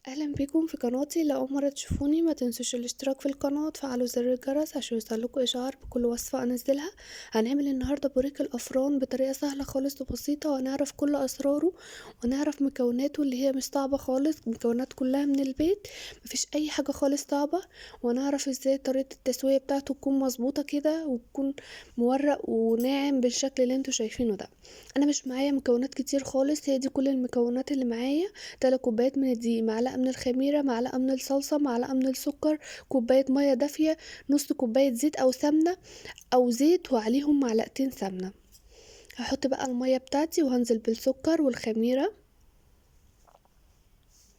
اهلا بيكم في قناتي. لو اول مره تشوفوني ما تنسوش الاشتراك في القناه وتفعلوا زر الجرس عشان يوصلكوا اشعار بكل وصفه انزلها. هنعمل النهارده بوريك الافران بطريقه سهله خالص وبسيطه، وهنعرف كل اسراره ونعرف مكوناته اللي هي مش صعبه خالص، مكونات كلها من البيت، مفيش اي حاجه خالص صعبه. ونعرف ازاي طريقه التسويه بتاعته تكون مظبوطه كده وتكون مورق وناعم بالشكل اللي انتوا شايفينه ده. انا مش معايا مكونات كتير خالص، هي دي كل المكونات اللي معايا: 3 كوبايات من الدقيق، معلقة من الخميرة، معلقة من الصلصة، معلقة من السكر، كوباية مية دافية، نص كوباية زيت أو سمنة أو زيت وعليهم معلقتين سمنة. هحط بقى المية بتاعتي وهنزل بالسكر والخميرة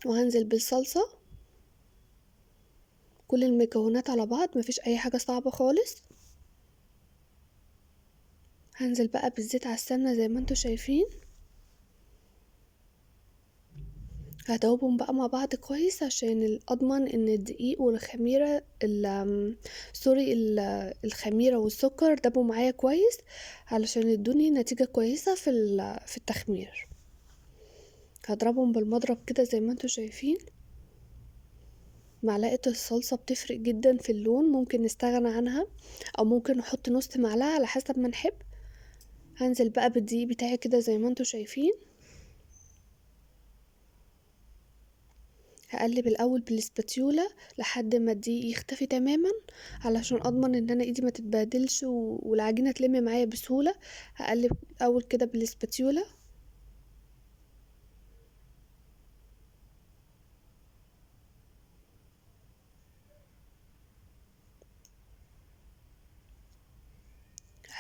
وهنزل بالصلصة، كل المكونات على بعض، مفيش أي حاجة صعبة خالص. هنزل بقى بالزيت على السمنة زي ما انتوا شايفين، هدوبهم بقى مع بعض كويس عشان اضمن ان الدقيق والخميره الخميره والسكر دبوا معايا كويس علشان يدوني نتيجه كويسه في التخمير. هضربهم بالمضرب كده زي ما انتوا شايفين. معلقه الصلصه بتفرق جدا في اللون، ممكن نستغنى عنها او ممكن نحط نص معلقه على حسب ما نحب. هنزل بقى بالدقيق بتاعي كده زي ما انتوا شايفين. هقلب الاول بالاسباتيولا لحد ما الدقيق يختفي تماما علشان اضمن ان انا ايدي ما تتبهدلش والعجينه تلم معايا بسهوله. هقلب الاول كده بالاسباتيولا.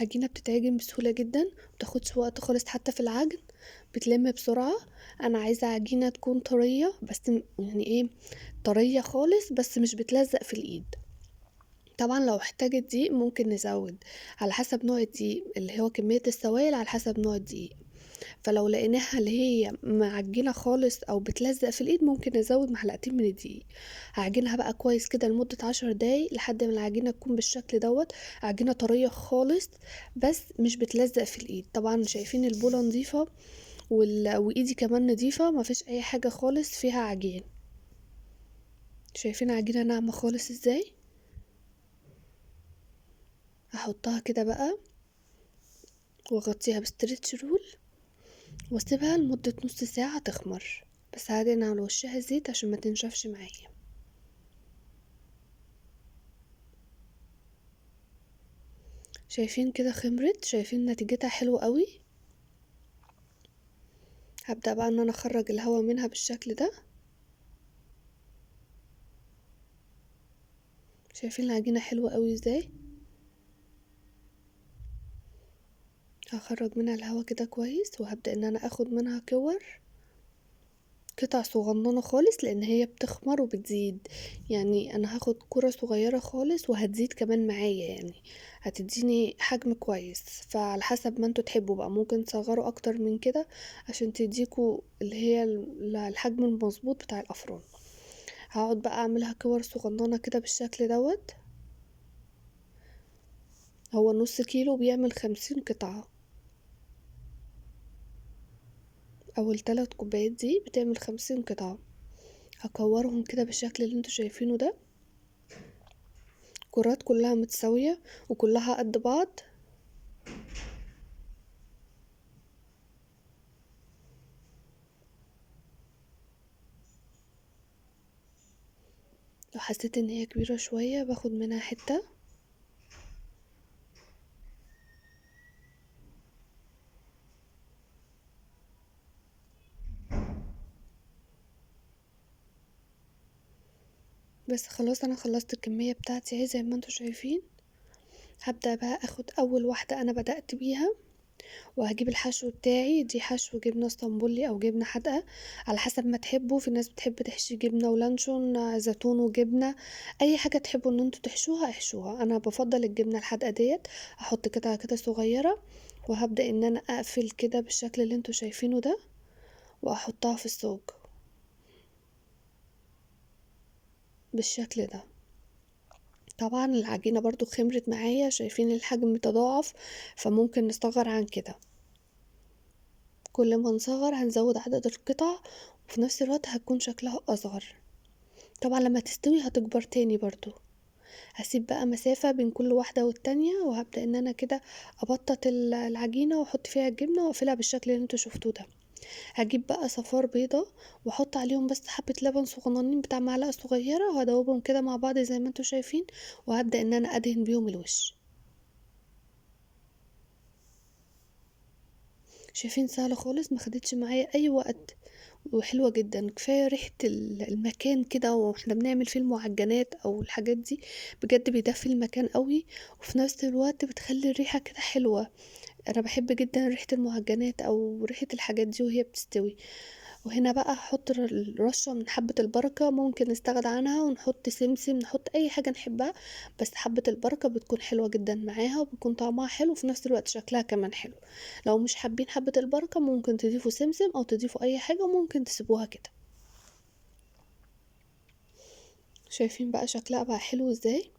العجينه بتتعجن بسهوله جدا، مبتاخدش وقت خالص حتى في العجن، بتلم بسرعه. انا عايزه عجينه تكون طريه بس يعني ايه، طريه خالص بس مش بتلزق في الايد. طبعا لو احتاجت دقيق ممكن نزود على حسب نوع الدقيق، اللي هو كميه السوائل على حسب نوع الدقيق. فلو لقيناها اللي هي معجنة خالص او بتلزق في الايد ممكن نزود معلقتين من الدقيق. هعجنها بقى كويس كده لمدة 10 دقايق لحد ما العجينة تكون بالشكل دوت. عجينة طرية خالص بس مش بتلزق في الايد. طبعا شايفين البولة نظيفة وايدي كمان نظيفة، مفيش اي حاجة خالص فيها عجين. شايفين عجينة ناعمة خالص ازاي. هحطها كده بقى واغطيها بستريتش رول واسيبها لمدة نص ساعة تخمر، بس هعجن على وشها زيت عشان ما تنشفش معايا. شايفين كده خمرت، شايفين نتيجتها حلوة قوي. هبدأ بقى ان انا اخرج الهواء منها بالشكل ده. شايفين العجينة حلوة قوي ازاي. هخرج منها الهواء كده كويس وهبدأ ان انا اخد منها كور، قطع صغننة خالص لان هي بتخمر وبتزيد. يعني انا هاخد كرة صغيرة خالص وهتزيد كمان معايا، يعني هتديني حجم كويس. فعلى حسب ما انتوا تحبوا بقى ممكن تصغروا اكتر من كده عشان تديكوا اللي هي الحجم المظبوط بتاع الافران. هقعد بقى اعملها كور صغننة كده بالشكل دوت. هو نص كيلو بيعمل 50 قطعة، او ال3 كوبايات دي بتعمل 50 قطعة. هكورهم كده بالشكل اللي انتوا شايفينه ده، كرات كلها متساوية وكلها قد بعض. لو حسيت ان هي كبيرة شوية باخد منها حتة. بس خلاص انا خلصت الكمية بتاعتي اهي زي ما انتوا شايفين. هبدأ بقى اخد اول واحدة انا بدأت بيها، وهجيب الحشو بتاعي. دي حشو جبنة اسطنبولي او جبنة حادقة على حسب ما تحبوا. في ناس بتحب تحشي جبنة ولانشون، زيتون وجبنة، اي حاجة تحبوا ان انتوا تحشوها احشوها. انا بفضل الجبنة الحادقة ديت. احط قطعة كده صغيرة وهبدأ ان انا اقفل كده بالشكل اللي انتوا شايفينه ده واحطها في الصاج بالشكل ده. طبعا العجينة برضو خمرت معايا، شايفين الحجم تضاعف، فممكن نصغر عن كده. كل ما نصغر هنزود عدد القطع وفي نفس الوقت هتكون شكلها اصغر. طبعا لما تستوي هتكبر تاني برضو. هسيب بقى مسافة بين كل واحدة والتانية، وهبدأ ان انا كده ابطط العجينة واحط فيها الجبنة واقفلها بالشكل اللي انتوا شفتوه ده. هجيب بقى صفار بيضة واحط عليهم بس حبة لبن صغننين بتاع معلقة صغيرة، وهدوبهم كده مع بعض زي ما انتوا شايفين، وهبدأ ان انا ادهن بيهم الوش. شايفين سهلة خالص، ما خدتش معايا اي وقت، وحلوة جدا. كفاية ريحة المكان كده واحنا بنعمل فيه المعجنات او الحاجات دي، بجد بيدفي المكان قوي، وفي نفس الوقت بتخلي الريحة كده حلوة. انا بحب جدا ريحة المعجنات او ريحة الحاجات دي وهي بتستوي. وهنا بقى هحط رشة من حبة البركة، ممكن نستغنى عنها ونحط سمسم، نحط اي حاجة نحبها، بس حبة البركة بتكون حلوة جدا معاها وبيكون طعمها حلو وفي نفس الوقت شكلها كمان حلو. لو مش حابين حبة البركة ممكن تضيفوا سمسم او تضيفوا اي حاجة، وممكن تسيبوها كده. شايفين بقى شكلها بقى حلو ازاي؟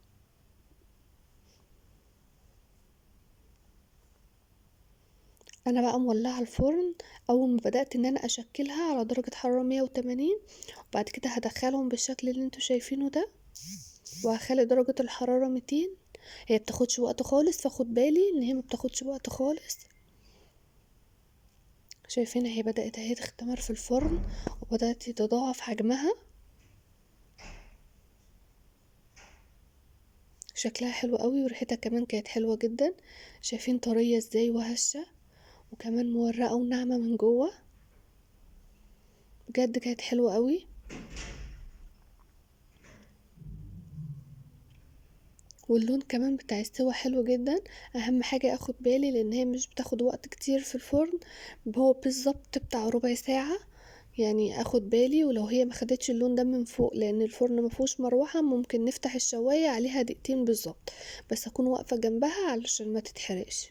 انا بقى مولعه الفرن. اول ما بدأت ان انا اشكلها على درجة حرارة 180، وبعد كده هدخلهم بالشكل اللي انتوا شايفينه ده، وهخلي درجة الحرارة 200. هي بتاخدش وقت خالص، فاخد بالي ان هي ما بتاخدش وقت خالص. شايفين هي بدأت اهي تختمر في الفرن، وبدأت تتضاعف حجمها. شكلها حلو قوي وريحتها كمان كانت حلوة جدا. شايفين طرية ازاي وهشة، وكمان مورقة وناعمة من جوه. بجد كانت حلوة قوي. واللون كمان بتاع السوا حلو جدا. اهم حاجة اخد بالي لان هي مش بتاخد وقت كتير في الفرن، هو بالظبط بتاع ربع ساعة. يعني اخد بالي، ولو هي ما خدتش اللون ده من فوق لان الفرن ما فيهوش مروحة، ممكن نفتح الشواية عليها دقيقتين بالظبط، بس اكون واقفة جنبها علشان ما تتحرقش.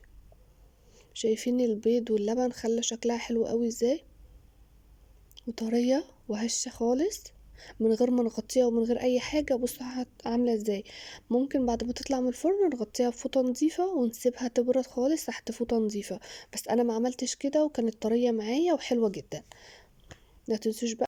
شايفين البيض واللبن خلى شكلها حلو قوي ازاي، وطرية وهشة خالص، من غير ما نغطيها ومن غير اي حاجة. بصوا عاملة ازاي. ممكن بعد ما تطلع من الفرن نغطيها بفوطة نظيفة ونسيبها تبرد خالص تحت فوطة نظيفة، بس انا ما عملتش كده وكانت طرية معايا وحلوة جدا. لا تنسوش بقى